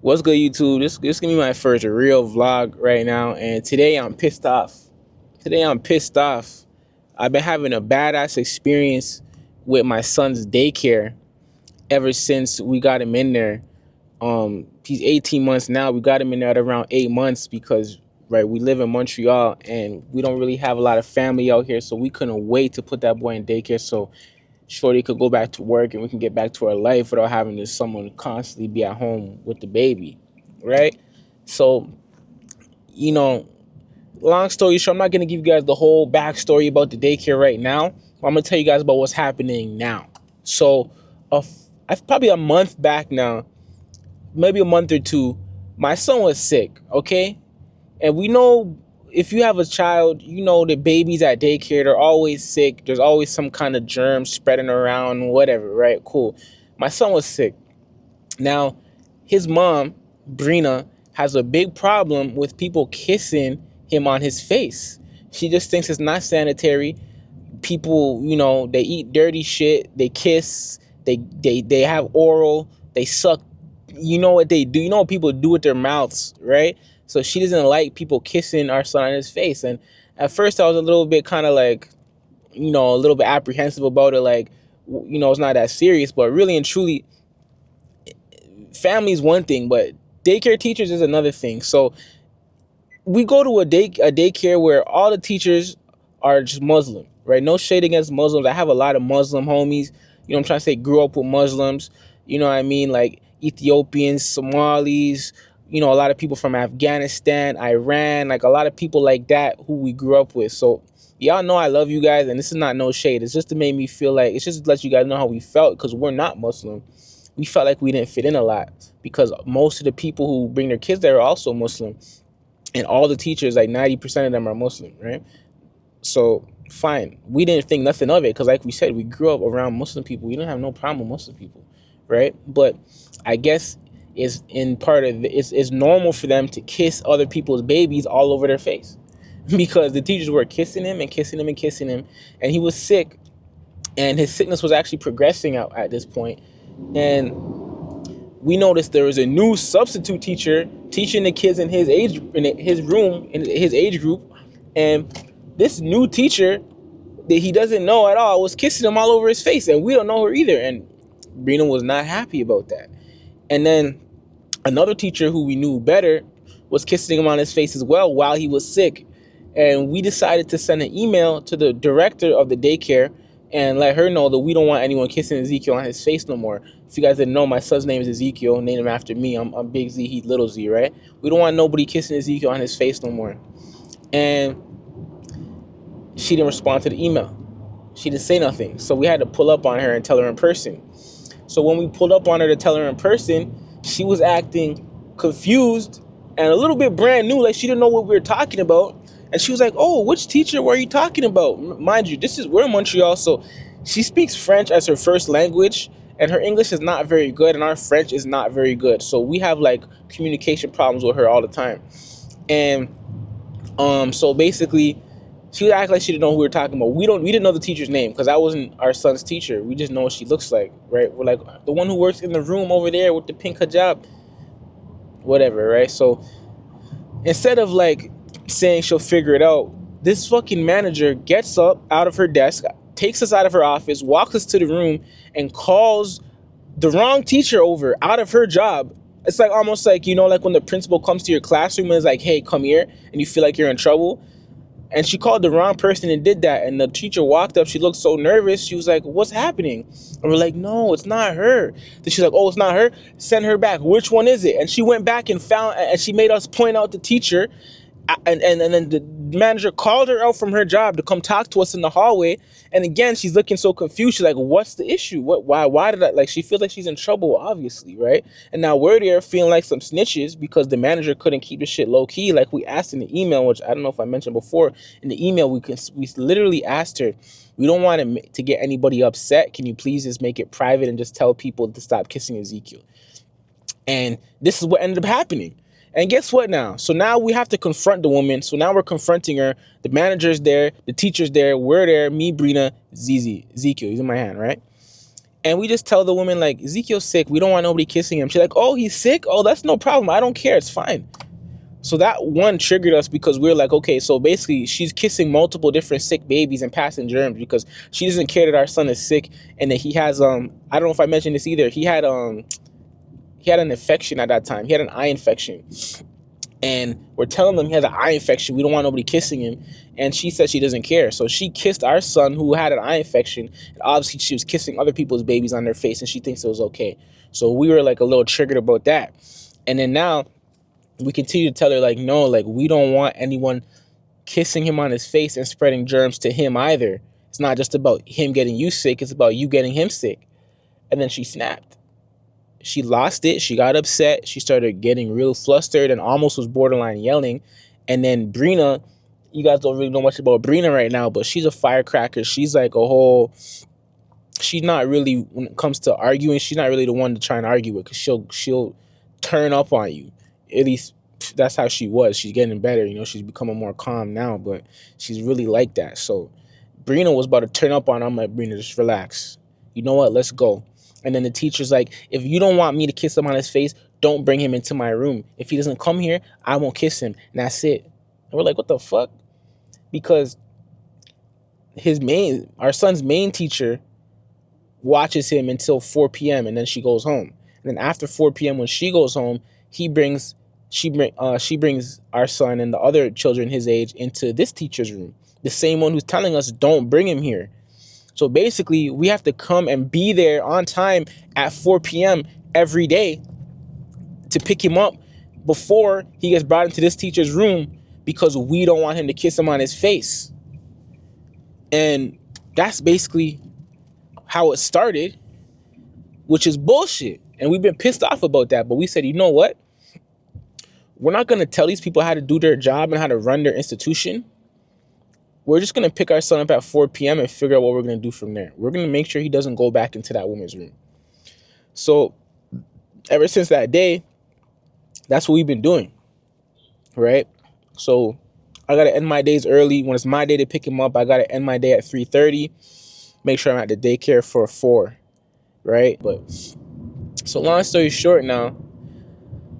What's good, YouTube? This gonna be my first real vlog right now, and today I'm pissed off. Today I'm pissed off. I've been having a badass experience with my son's daycare ever since we got him in there. He's 18 months now. We got him in there at around 8 months because we live in Montreal and we don't really have a lot of family out here, so we couldn't wait to put that boy in daycare so Shorty could go back to work and we can get back to our life without having to someone constantly be at home with the baby, right? So, you know, long story short, I'm not gonna give you guys the whole backstory about the daycare right now. I'm gonna tell you guys about what's happening now. So, probably a month back now, maybe a month or two, my son was sick. Okay, and we know if you have a child, you know the babies at daycare, they're always sick. There's always some kind of germ spreading around, whatever, right? Cool. My son was sick. Now, his mom, Brina, has a big problem with people kissing him on his face. She just thinks it's not sanitary. People, they eat dirty shit, they kiss, they have oral, they suck. You know what they do, you know what people do with their mouths, right? So she doesn't like people kissing our son on his face. And at first I was a little bit kind of like, a little bit apprehensive about it, like, it's not that serious. But really and truly, family is one thing, but daycare teachers is another thing. So we go to a daycare where all the teachers are just Muslim, right? No shade against Muslims. I have a lot of Muslim homies. I'm trying to say grew up with Muslims. You know what I mean? Like Ethiopians, Somalis, a lot of people from Afghanistan, Iran, like a lot of people like that who we grew up with. So y'all know I love you guys, and this is not no shade. It's just to make me feel like, it's just to let you guys know how we felt, because we're not Muslim. We felt like we didn't fit in a lot because most of the people who bring their kids there are also Muslim. And all the teachers, like 90% of them are Muslim, right? So fine, we didn't think nothing of it because, like we said, we grew up around Muslim people. We don't have no problem with Muslim people, right? But I guess it's it's normal for them to kiss other people's babies all over their face because the teachers were kissing him and kissing him and kissing him, and he was sick, and his sickness was actually progressing out at this point. And we noticed there was a new substitute teacher teaching the kids in his age, in his room, in his age group, and this new teacher that he doesn't know at all was kissing him all over his face, and we don't know her either. And Brina was not happy about that. And then another teacher who we knew better was kissing him on his face as well while he was sick. And we decided to send an email to the director of the daycare and let her know that we don't want anyone kissing Ezekiel on his face no more. If you guys didn't know, my son's name is Ezekiel, named him after me. I'm Big Z, he's Little Z, right? We don't want nobody kissing Ezekiel on his face no more. And she didn't respond to the email. She didn't say nothing. So we had to pull up on her and tell her in person. So when we pulled up on her to tell her in person, she was acting confused and a little bit brand new, like she didn't know what we were talking about. And she was like, "Oh, which teacher were you talking about?" Mind you, we're in Montreal, so she speaks French as her first language, and her English is not very good, and our French is not very good. So we have like communication problems with her all the time. And so basically, she would act like she didn't know who we were talking about. We didn't know the teacher's name because I wasn't our son's teacher. We just know what she looks like, right? We're like, the one who works in the room over there with the pink hijab, whatever, right? So instead of like saying she'll figure it out, this fucking manager gets up out of her desk, takes us out of her office, walks us to the room, and calls the wrong teacher over out of her job. It's like almost like, like when the principal comes to your classroom and is like, "Hey, come here," and you feel like you're in trouble. And she called the wrong person and did that. And the teacher walked up. She looked so nervous. She was like, "What's happening?" And we're like, "No, it's not her." Then she's like, "Oh, it's not her? Send her back. Which one is it?" And she went back and she made us point out the teacher. And then the manager called her out from her job to come talk to us in the hallway. And again, she's looking so confused. She's like, "What's the issue? Why did I," like, she feels like she's in trouble, obviously, right? And now we're there feeling like some snitches because the manager couldn't keep the shit low key. Like we asked in the email, which I don't know if I mentioned before. In the email, we literally asked her, "We don't want to get anybody upset. Can you please just make it private and just tell people to stop kissing Ezekiel?" And this is what ended up happening. And guess what now? So now we have to confront the woman. So now we're confronting her. The manager's there. The teacher's there. We're there. Me, Brina, Ezekiel. He's in my hand, right? And we just tell the woman, like, Ezekiel's sick. We don't want nobody kissing him. She's like, oh, he's sick? Oh, that's no problem. I don't care. It's fine. So that one triggered us because we are like, okay, so basically she's kissing multiple different sick babies and passing germs because she doesn't care that our son is sick and that he has I don't know if I mentioned this either. He had an infection at that time. He had an eye infection. And we're telling him he has an eye infection. We don't want nobody kissing him. And she said she doesn't care. So she kissed our son who had an eye infection. And obviously she was kissing other people's babies on their face and she thinks it was okay. So we were like a little triggered about that. And then now we continue to tell her, like, no, like, we don't want anyone kissing him on his face and spreading germs to him either. It's not just about him getting you sick. It's about you getting him sick. And then she snapped. She lost it. She got upset. She started getting real flustered and almost was borderline yelling. And then Brina, you guys don't really know much about Brina right now, but she's a firecracker. She's like a whole... She's not really, when it comes to arguing, she's not really the one to try and argue with because she'll turn up on you. At least that's how she was. She's getting better. You know, she's becoming more calm now, but she's really like that. So Brina was about to turn up on her. I'm like, Brina, just relax. You know what? Let's go. And then the teacher's like, if you don't want me to kiss him on his face, don't bring him into my room. If he doesn't come here, I won't kiss him. And that's it. And we're like, what the fuck? Because our son's main teacher watches him until 4 p.m. and then she goes home. And then after 4 p.m. when she goes home, she brings our son and the other children his age into this teacher's room. The same one who's telling us don't bring him here. So basically, we have to come and be there on time at 4 p.m. every day to pick him up before he gets brought into this teacher's room because we don't want him to kiss him on his face. And that's basically how it started, which is bullshit. And we've been pissed off about that. But we said, you know what? We're not going to tell these people how to do their job and how to run their institution. We're just going to pick our son up at 4 p.m. and figure out what we're going to do from there. We're going to make sure he doesn't go back into that woman's room. So ever since that day, that's what we've been doing, right? So I got to end my days early. When it's my day to pick him up, I got to end my day at 3:30. Make sure I'm at the daycare for 4, right? But so long story short now,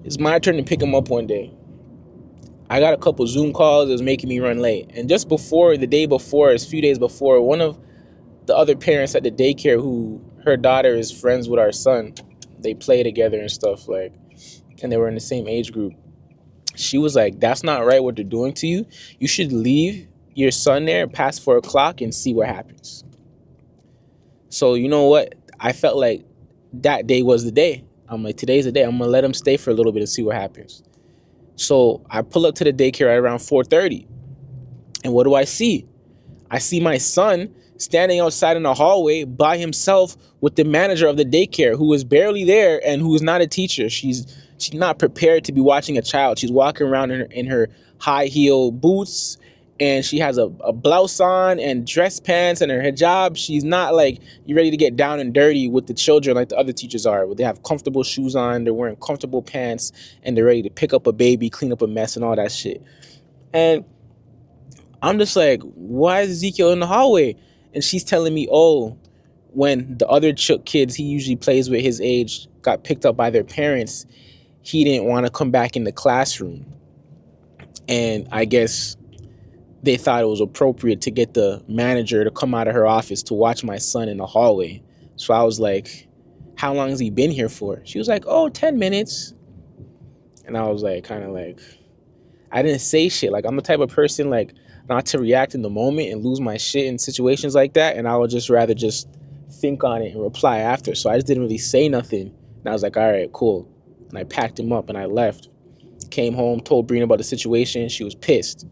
it's my turn to pick him up one day. I got a couple Zoom calls that was making me run late. And just before, the day before, a few days before, one of the other parents at the daycare who her daughter is friends with our son, they play together and stuff, like, and they were in the same age group. She was like, that's not right what they're doing to you. You should leave your son there past 4 o'clock and see what happens. So you know what? I felt like that day was the day. I'm like, today's the day. I'm going to let him stay for a little bit and see what happens. So I pull up to the daycare at around 4:30. And what do I see? I see my son standing outside in the hallway by himself with the manager of the daycare who is barely there and who is not a teacher. She's not prepared to be watching a child. She's walking around in her high heel boots and she has a blouse on and dress pants and her hijab. She's not like you ready to get down and dirty with the children like the other teachers are. They have comfortable shoes on, they're wearing comfortable pants, and they're ready to pick up a baby, clean up a mess and all that shit. And I'm just like, why is Ezekiel in the hallway? And she's telling me, oh, when the other kids he usually plays with his age got picked up by their parents, he didn't want to come back in the classroom. And I guess they thought it was appropriate to get the manager to come out of her office to watch my son in the hallway. So I was like, how long has he been here for? She was like, oh, 10 minutes. And I was like, kind of like, I didn't say shit. Like, I'm the type of person, like, not to react in the moment and lose my shit in situations like that. And I would just rather just think on it and reply after. So I just didn't really say nothing. And I was like, all right, cool. And I packed him up and I left. Came home, told Brina about the situation. She was pissed.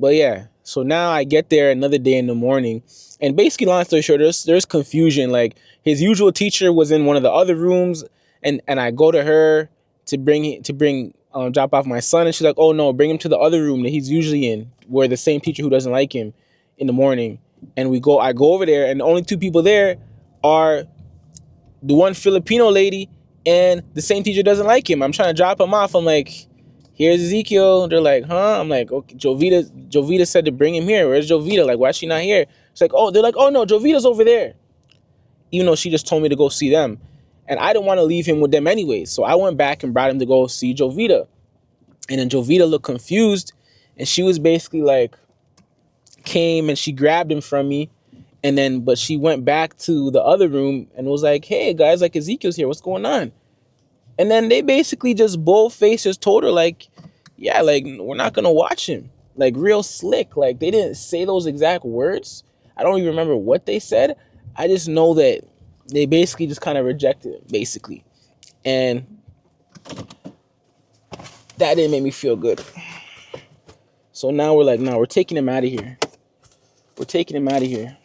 But yeah, so now I get there another day in the morning, and basically, long story short, there's confusion. Like, his usual teacher was in one of the other rooms, and I go to her to drop off my son, and she's like, oh no, bring him to the other room that he's usually in, where the same teacher who doesn't like him in the morning. And I go over there, and the only 2 people there are the one Filipino lady and the same teacher doesn't like him. I'm trying to drop him off. I'm like, here's Ezekiel. They're like, huh? I'm like, okay, Jovita said to bring him here. Where's Jovita? Like, why is she not here? It's like, oh, they're like, oh no, Jovita's over there. even though she just told me to go see them. And I didn't want to leave him with them anyways. So I went back and brought him to go see Jovita. And then Jovita looked confused. And she was basically like, came and she grabbed him from me. And then, but she went back to the other room and was like, hey guys, like Ezekiel's here. What's going on? And then they basically just bold faces told her like, yeah, like we're not going to watch him. Like real slick. Like they didn't say those exact words. I don't even remember what they said. I just know that they basically just kind of rejected him, basically. And that didn't make me feel good. So now we're like, no, we're taking him out of here. We're taking him out of here.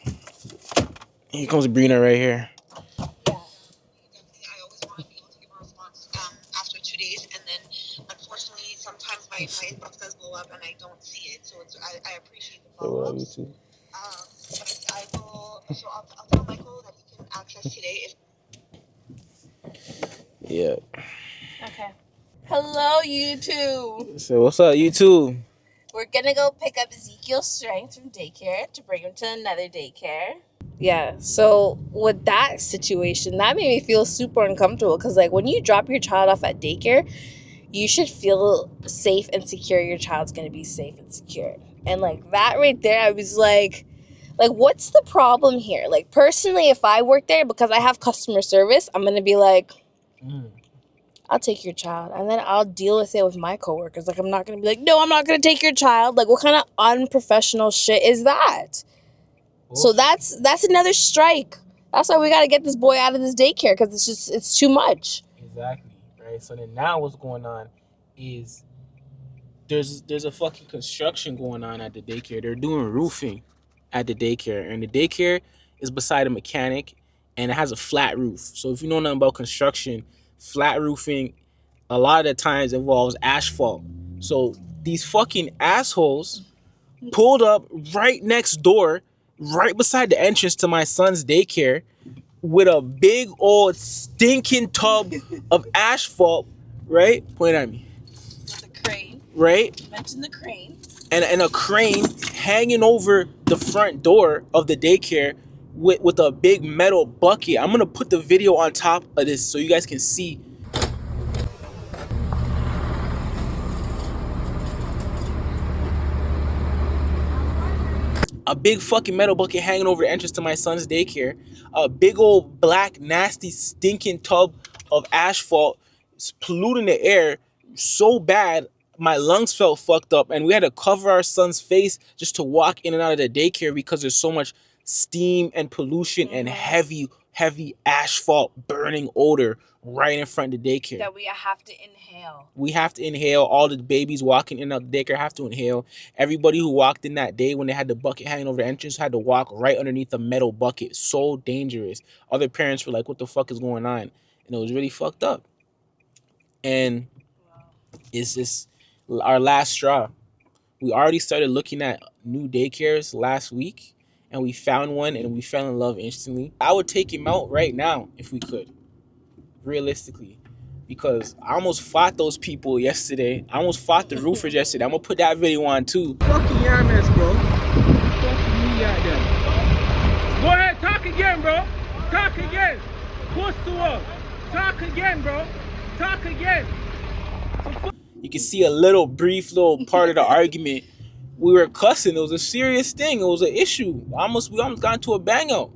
Here comes Brina right here. Yeah, definitely. I always want to be able to give a response after 2 days, and then unfortunately, sometimes my inbox does blow up and I don't see it. So I appreciate the follow-ups. But I will. So I'll tell Michael that he can access today. Yeah. Okay. Hello, YouTube. So what's up, YouTube? We're gonna go pick up Ezekiel's strength from daycare to bring him to another daycare. Yeah, so with that situation, that made me feel super uncomfortable because, like, when you drop your child off at daycare, you should feel safe and secure. Your child's gonna be safe and secure. And, like, that right there, I was like, what's the problem here? Like, personally, if I work there, because I have customer service, I'm gonna be like, I'll take your child, and then I'll deal with it with my coworkers. Like, I'm not going to be like, no, I'm not going to take your child. Like, what kind of unprofessional shit is that? So that's another strike. That's why we got to get this boy out of this daycare, because it's too much. Exactly, right? So then now what's going on is there's a fucking construction going on at the daycare. They're doing roofing at the daycare, and the daycare is beside a mechanic, and it has a flat roof. So if you know nothing about construction, flat roofing a lot of the times involves asphalt. So these fucking assholes pulled up right next door, right beside the entrance to my son's daycare, with a big old stinking tub of asphalt, right? Point at me. The crane. Right? You mentioned the crane. And a crane hanging over the front door of the daycare with a big metal bucket. I'm gonna put the video on top of this so you guys can see. A big fucking metal bucket hanging over the entrance to my son's daycare. A big old black, nasty, stinking tub of asphalt. It's polluting the air so bad my lungs felt fucked up, and we had to cover our son's face just to walk in and out of the daycare because there's so much steam and pollution and heavy asphalt burning odor right in front of the daycare that we have to inhale. We have to inhale. All the babies walking in and out the daycare have to inhale. Everybody who walked in that day when they had the bucket hanging over the entrance had to walk right underneath the metal bucket. So dangerous. Other parents were like, what the fuck is going on? And it was really fucked up. And it's just our last straw. We already started looking at new daycares last week, and we found one and we fell in love instantly. I would take him out right now if we could, realistically, because I almost fought those people yesterday. I almost fought the roofers yesterday. I'm gonna put that video on too. Fucking Yamas, bro. Fucking me out there. Go ahead, talk again, bro. Talk again. Push to up. Talk again, bro. Talk again. You can see a little brief little part of the argument. We were cussing. It was a serious thing. It was an issue. We almost got into a bang out.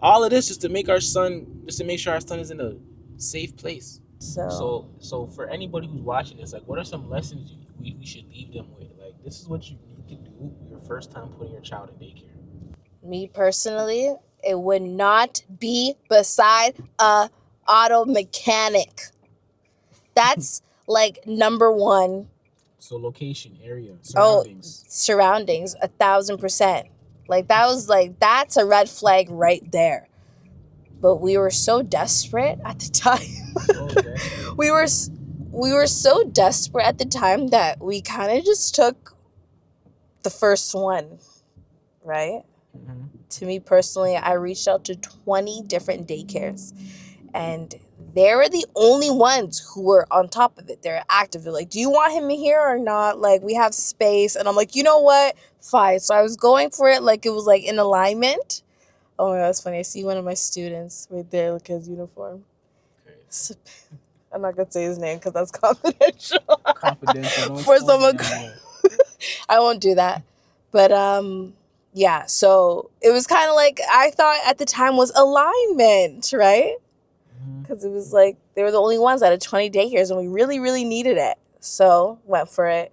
All of this just to make sure our son is in a safe place. So for anybody who's watching this, like, what are some lessons we should leave them with? Like, this is what you need to do your first time putting your child in daycare. Me personally, it would not be beside a auto mechanic. That's like number one. So location, area, surroundings. Oh, surroundings, 1,000%. Like, that's a red flag right there. But we were so desperate at the time. we were so desperate at the time that we kind of just took the first one, right? Mm-hmm. To me personally, I reached out to 20 different daycares, and they were the only ones who were on top of it. They're actively like, do you want him here or not? Like, we have space. And I'm like, you know what? Fine. So I was going for it like it was like in alignment. Oh my god, that's funny. I see one of my students right there, look at his uniform. So, I'm not gonna say his name because that's confidential. Confidential. Don't For expose someone, the young boy. I won't do that. But yeah. So it was kind of like I thought at the time was alignment, right? Because it was like they were the only ones that had 20 daycares, and we really, really needed it. So went for it.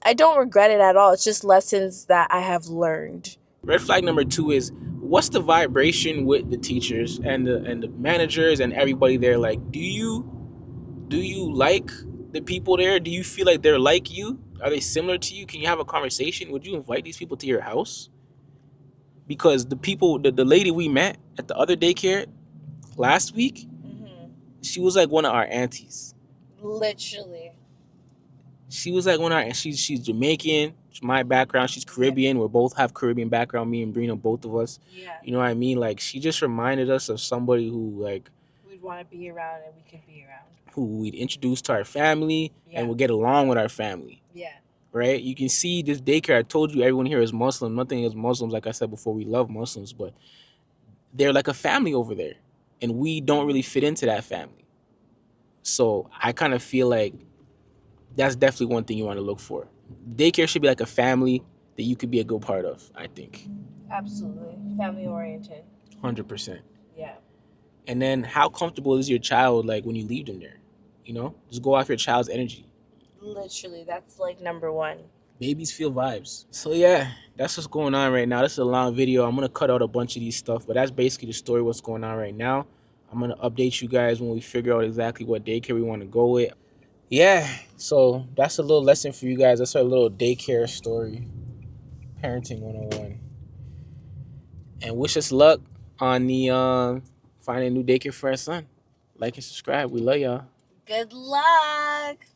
I don't regret it at all. It's just lessons that I have learned. Red flag number 2 is, what's the vibration with the teachers and the managers and everybody there? Like, do you like the people there? Do you feel like they're like you? Are they similar to you? Can you have a conversation? Would you invite these people to your house? Because the people, the lady we met at the other daycare last week, she was like one of our aunties. Literally. She was like one of our, she's Jamaican. My background, she's Caribbean. We both have Caribbean background. Me and Brina, both of us. Yeah. You know what I mean? Like, she just reminded us of somebody who, like, We'd want to be around and we could be around. who we'd introduce to our family Yeah. and would get along with our family. Yeah. Right? You can see this daycare. I told you everyone here is Muslim. Nothing is Muslims. Like I said before, we love Muslims, but they're like a family over there. And we don't really fit into that family. So I kind of feel like that's definitely one thing you want to look for. Daycare should be like a family that you could be a good part of, I think. Absolutely. Family oriented. 100%. Yeah. And then how comfortable is your child, like, when you leave them there? You know? Just go off your child's energy. Literally, that's like number one. Babies feel vibes. So yeah, that's what's going on right now. This is a long video. I'm gonna cut out a bunch of these stuff, but that's basically the story, what's going on right now. I'm gonna update you guys when we figure out exactly what daycare we want to go with. Yeah, so that's a little lesson for you guys. That's our little daycare story. Parenting 101. And wish us luck on the finding a new daycare for our son. Like and subscribe. We love y'all. Good luck.